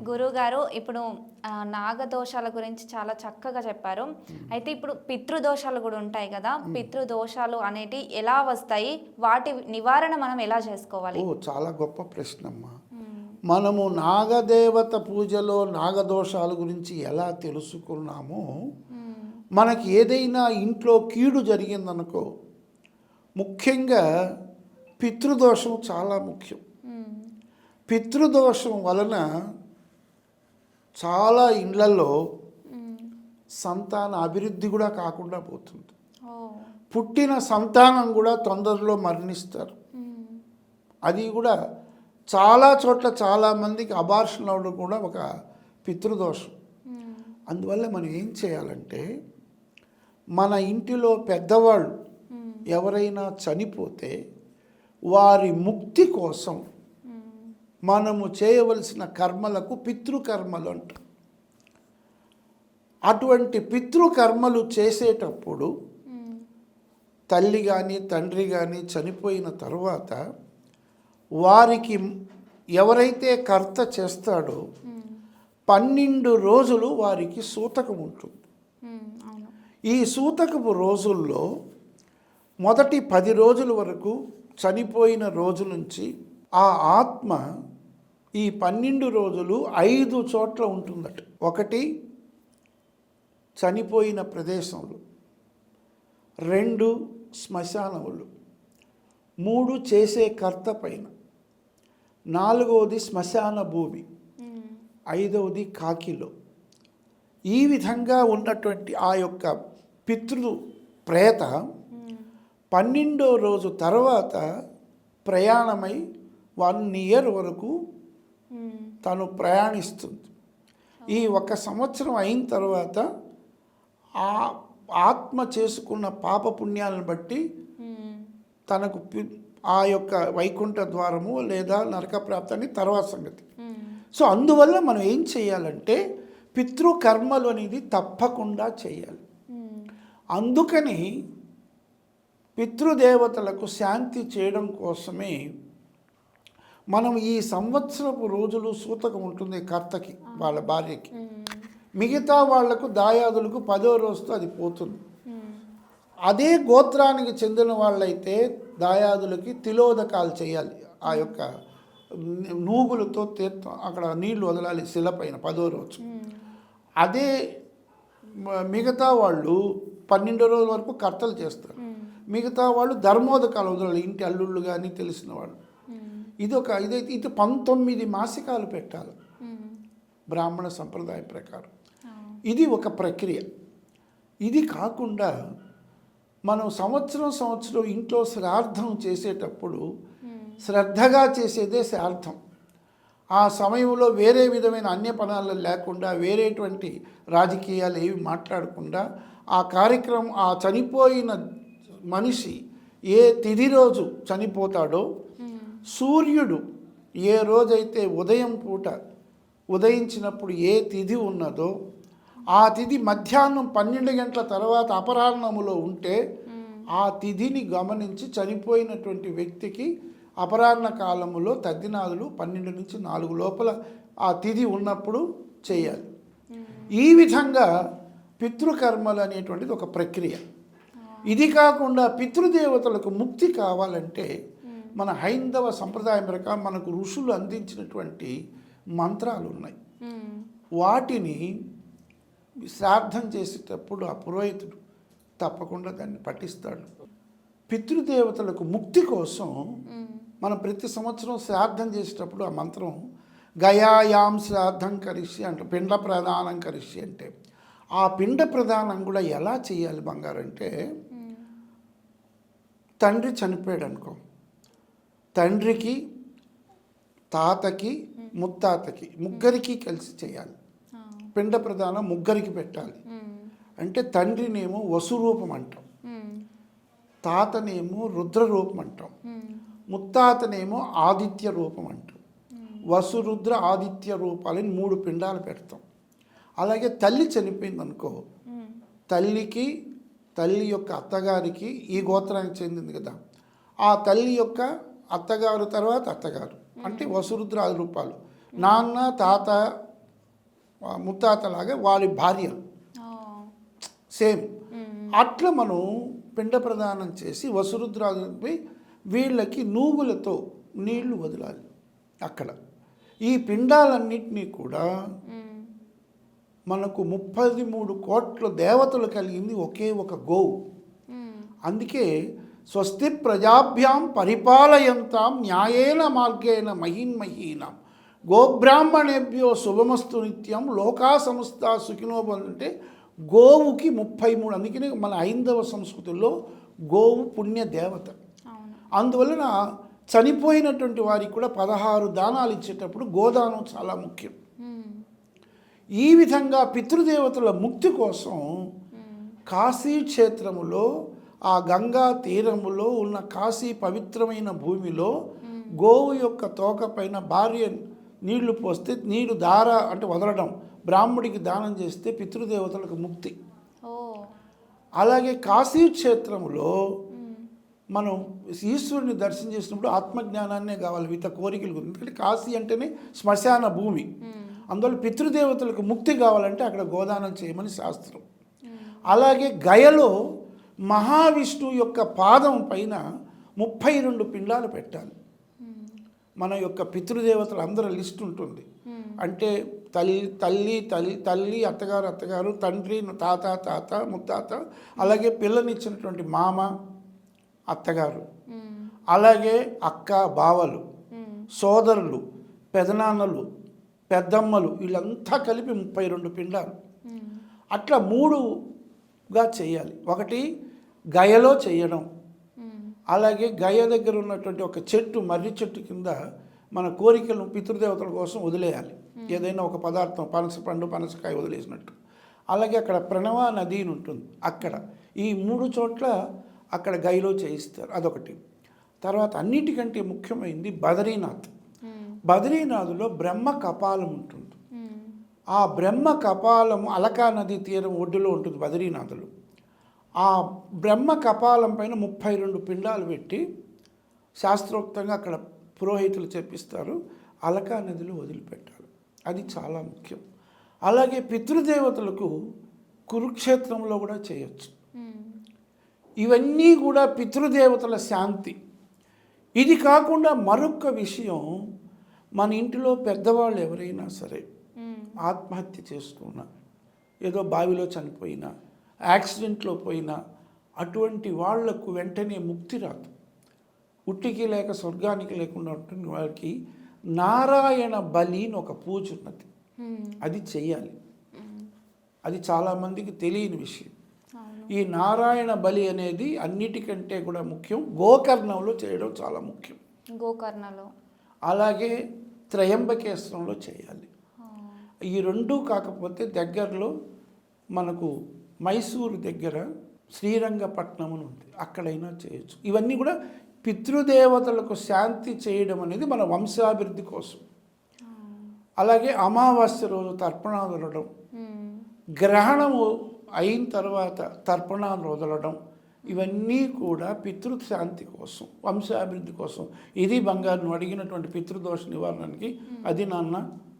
గురువుగారు ఇప్పుడు నాగదోషాల గురించి చాలా చక్కగా చెప్పారు. అయితే ఇప్పుడు పితృదోషాలు కూడా ఉంటాయి కదా, పితృదోషాలు అనేటి ఎలా వస్తాయి, వాటి నివారణ మనం ఎలా చేసుకోవాలి? చాలా గొప్ప ప్రశ్నమ్మా. మనము నాగదేవత పూజలో నాగదోషాల గురించి ఎలా తెలుసుకున్నామో, మనకి ఏదైనా ఇంట్లో కీడు జరిగిందనుకో, ముఖ్యంగా పితృదోషం చాలా ముఖ్యం. పితృదోషం వలన చాలా ఇండ్లలో సంతాన అభివృద్ధి కూడా కాకుండా పోతుంది. పుట్టిన సంతానం కూడా తొందరలో మరణిస్తారు. అది కూడా చాలా చోట్ల చాలామందికి అబార్షన్ అవడం కూడా ఒక పితృదోషం. అందువల్ల మనం ఏం చేయాలంటే, మన ఇంటిలో పెద్దవాళ్ళు ఎవరైనా చనిపోతే వారి ముక్తి కోసం మనము చేయవలసిన కర్మలకు పితృకర్మలు అంటాం. అటువంటి పితృకర్మలు చేసేటప్పుడు తల్లి కానీ తండ్రి కానీ చనిపోయిన తర్వాత వారికి ఎవరైతే కర్త చేస్తాడో 12 రోజులు వారికి సూతకం ఉంటుంది. ఈ సూతకపు రోజుల్లో మొదటి 10 రోజుల వరకు, చనిపోయిన రోజు నుంచి ఆ ఆత్మ ఈ 12 రోజులు 5 చోట్ల ఉంటుందట. 1 చనిపోయిన ప్రదేశంలో, 2 శ్మశానములు, 3 చేసే కర్త పైన, 4వది శ్మశాన భూమి, 5వది కాకిలో. ఈ విధంగా ఉన్నటువంటి ఆ యొక్క పితృ ప్రేత 12వ రోజు తర్వాత ప్రయాణమై 1 ఇయర్ వరకు తను ప్రయాణిస్తుంది. ఈ 1 సంవత్సరం అయిన తర్వాత ఆ ఆత్మ చేసుకున్న పాపపుణ్యాలను బట్టి తనకు ఆ యొక్క వైకుంఠ ద్వారము లేదా నరక ప్రాప్తాన్ని తర్వాత సంగతి. సో అందువల్ల మనం ఏం చేయాలంటే, పితృకర్మలు అనేది తప్పకుండా చేయాలి. అందుకని పితృదేవతలకు శాంతి చేయడం కోసమే మనం ఈ సంవత్సరపు రోజులు సూతకం ఉంటుంది కర్తకి, వాళ్ళ భార్యకి. మిగతా వాళ్లకు దాయాదులకు 10వ రోజుతో అది పోతుంది. అదే గోత్రానికి చెందిన వాళ్ళైతే దాయాదులకి తిలోదకాలు చేయాలి. ఆ యొక్క నూగులతో తీర్థం అక్కడ నీళ్లు వదలాలి శిలపైన 10వ రోజు. అదే మిగతా వాళ్ళు 12 రోజుల వరకు కర్తలు చేస్తారు. మిగతా వాళ్ళు ధర్మోదకాలు వదలాలి, ఇంటి అల్లుళ్ళు కానీ తెలిసిన వాళ్ళు. ఇది 19 మాసికాలు పెట్టాలి బ్రాహ్మణ సంప్రదాయం ప్రకారం. ఇది ఒక ప్రక్రియ. ఇది కాకుండా మనం సంవత్సరం ఇంట్లో శ్రాద్ధం చేసేటప్పుడు శ్రద్ధగా చేసేదే శ్రాద్ధం. ఆ సమయంలో వేరే విధమైన అన్యపనాలు లేకుండా, వేరేటువంటి రాజకీయాలు ఏవి మాట్లాడకుండా ఆ కార్యక్రమం, ఆ చనిపోయిన మనిషి ఏ తిథి రోజు చనిపోతాడో, సూర్యుడు ఏ రోజైతే ఉదయం పూట ఉదయించినప్పుడు ఏ తిథి ఉన్నదో ఆ తిథి మధ్యాహ్నం 12 గంటల తర్వాత అపరాహ్నములో ఉంటే ఆ తిథిని గమనించి చనిపోయినటువంటి వ్యక్తికి అపరాహ్న కాలములో తద్దినాదులు 12 నుంచి 4 లోపల ఆ తిథి ఉన్నప్పుడు చేయాలి. ఈ విధంగా పితృకర్మలు అనేటువంటిది ఒక ప్రక్రియ. ఇది కాకుండా పితృదేవతలకు ముక్తి కావాలంటే మన హైందవ సంప్రదాయం ప్రకారం మనకు ఋషులు అందించినటువంటి మంత్రాలు ఉన్నాయి. వాటిని శ్రాద్ధం చేసేటప్పుడు ఆ పురోహితుడు తప్పకుండా దాన్ని పఠిస్తాడు. పితృదేవతలకు ముక్తి కోసం మనం ప్రతి సంవత్సరం శ్రాద్ధం చేసేటప్పుడు ఆ మంత్రం గయాయాం శ్రాద్ధం కరిష్య అంటే పిండ ప్రదానం కరిష్య అంటే, ఆ పిండ ప్రదానం కూడా ఎలా చేయాలి బంగారంటే, తండ్రి చనిపోయాడు అనుకో, తండ్రికి తాతకి ముత్తాతకి ముగ్గురికి కలిసి చేయాలి. పిండ ప్రదానం ముగ్గురికి పెట్టాలి. అంటే తండ్రినేమో వసురూపం అంటాం, తాతనేమో రుద్రరూపం అంటాం, ముత్తాతనేమో ఆదిత్య రూపం అంటాం. వసురుద్ర ఆదిత్య రూపాలని 3 పిండాలు పెడతాం. అలాగే తల్లి చనిపోయిందనుకో, తల్లికి, తల్లి యొక్క అత్తగారికి, ఈ గోత్రానికి చెందింది కదా, ఆ తల్లి యొక్క అత్తగారు తర్వాత అత్తగారు అంటే వసురుద్ర 10 రూపాలు, నాన్న తాత ముత్తాతలాగా వాళ్ళ భార్యలు ఓ. సేమ్. మ్మ్. అట్లా మనం పిండ ప్రదానం చేసి వసురుద్రాదులపై వీళ్ళకి నూగులతో నీళ్లు వదలాలి అక్కడ. ఈ పిండాలన్నింటినీ కూడా మ్మ్. మనకు 33 కోట్ల దేవతలు కలిగింది ఒకే ఒక గోవు. మ్మ్. అందుకే స్వస్తి ప్రజాభ్యాం పరిపాలయంతాం న్యాయేన మార్గేణ మహీన్మహీనాం గోబ్రాహ్మణేభ్యో శుభమస్తు నిత్యం లోకా సమస్త సుఖినోభవంతు. అంటే గోవుకి 33. అందుకనే మన హైందవ సంస్కృతిలో గోవు పుణ్య దేవత. అవును. అందువలన చనిపోయినటువంటి వారికి కూడా 16 దానాలు ఇచ్చేటప్పుడు గోదానం చాలా ముఖ్యం. మ్మ్. ఈ విధంగా పితృదేవతల ముక్తి కోసం మ్మ్. కాశీ క్షేత్రములో ఆ గంగా తీరములో ఉన్న కాశీ పవిత్రమైన భూమిలో గోవు యొక్క తోక పైన భార్య నీళ్లు పోస్తే నీరు దార అంటే వదలడం, బ్రాహ్మడికి దానం చేస్తే పితృదేవతలకు ముక్తి. ఓ. అలాగే కాశీ క్షేత్రములో మ్మ్. మనం ఈశ్వరుని దర్శనం చేసినప్పుడు ఆత్మజ్ఞానాన్నే కావాలి, మిగతా కోరికలు గురించి. ఎందుకంటే కాశీ అంటేనే శ్మశాన భూమి. మ్మ్. అందువల్ల పితృదేవతలకు ముక్తి కావాలంటే అక్కడ గోదానం చేయమని శాస్త్రం. మ్మ్. అలాగే గయలో మహావిష్ణువు యొక్క పాదం పైన 32 పిండాలు పెట్టాలి. మ్మ్. మన యొక్క పితృదేవతల అందరి లిస్ట్ ఉంటుంది. మ్మ్. అంటే తల్లి అత్తగారు తండ్రి తాత ముత్తాత, అలాగే పిల్లనిచ్చినటువంటి మామ అత్తగారు, మ్మ్. అలాగే అలాగే అక్క బావలు, మ్మ్. సోదరులు, పెదనాన్నలు, పెద్దమ్మలు, వీళ్ళంతా కలిపి 32 పిండాలు. మ్మ్. అట్లా 3గా చేయాలి. ఒకటి గయలో చేయడం, మ్మ్. అలాగే గయ దగ్గర ఉన్నటువంటి ఒక చెట్టు, మర్రి చెట్టు కింద మన కోరికలను పితృదేవతల కోసం వదిలేయాలి. ఏదైనా ఒక పదార్థం, పనసపండు పనసకాయ వదిలేసినట్టు. అలాగే అక్కడ ప్రణవ నది అని ఉంటుంది, అక్కడ ఈ 3 చోట్ల అక్కడ గయలో చేయిస్తారు. అదొకటి. తర్వాత అన్నిటికంటే ముఖ్యమైనది బదరీనాథ్. మ్మ్. బదరీనాథ్లో బ్రహ్మ కపాలం ఉంటుంది. మ్మ్. ఆ బ్రహ్మ కపాలము అలకా నది తీరం ఒడ్డులో ఉంటుంది బదరీనాథులు. ఆ బ్రహ్మ కపాలం పైన 32 పిండాలు పెట్టి శాస్త్రోక్తంగా అక్కడ పురోహితులు చెప్పిస్తారు, అలకా నదిలో వదిలిపెట్టాలి. అది చాలా ముఖ్యం. అలాగే పితృదేవతలకు కురుక్షేత్రంలో కూడా చేయొచ్చు. మ్మ్. ఇవన్నీ కూడా పితృదేవతల శాంతి. ఇది కాకుండా మరొక విషయం, మన ఇంటిలో పెద్దవాళ్ళు ఎవరైనా సరే మ్మ్. ఆత్మహత్య చేసుకున్నా, ఏదో బావిలో చనిపోయినా, యాక్సిడెంట్లో పోయినా, అటువంటి వాళ్లకు వెంటనే ముక్తి రాదు. ఉట్టికి లేక స్వర్గానికి లేకుండా ఉంటుంది వారికి నారాయణ బలి అని ఒక పూజ ఉన్నది. మ్మ్. అది చెయ్యాలి. మ్మ్. అది చాలామందికి తెలియని విషయం. అవును. ఈ నారాయణ బలి అనేది అన్నిటికంటే కూడా ముఖ్యం. గోకర్ణంలో చేయడం చాలా ముఖ్యం. గోకర్ణలో. అలాగే త్రయంబకేశ్వరంలో చేయాలి. ఆ. ఈ 2 కాకపోతే దగ్గరలో మనకు మైసూరు దగ్గర శ్రీరంగపట్నం అని ఉంది, అక్కడైనా చేయొచ్చు. ఇవన్నీ కూడా పితృదేవతలకు శాంతి చేయడం అనేది మన వంశాభివృద్ధి కోసం. ఆ. అలాగే అమావాస్య రోజు తర్పణాలు వదలడం, మ్మ్. గ్రహణము అయిన తర్వాత తర్పణాలు వదలడం, ఇవన్నీ కూడా పితృశాంతి కోసం, వంశాభివృద్ధి కోసం. ఇది బంగారు నువ్వు అడిగినటువంటి పితృదోష నివారణకి. అది నాన్న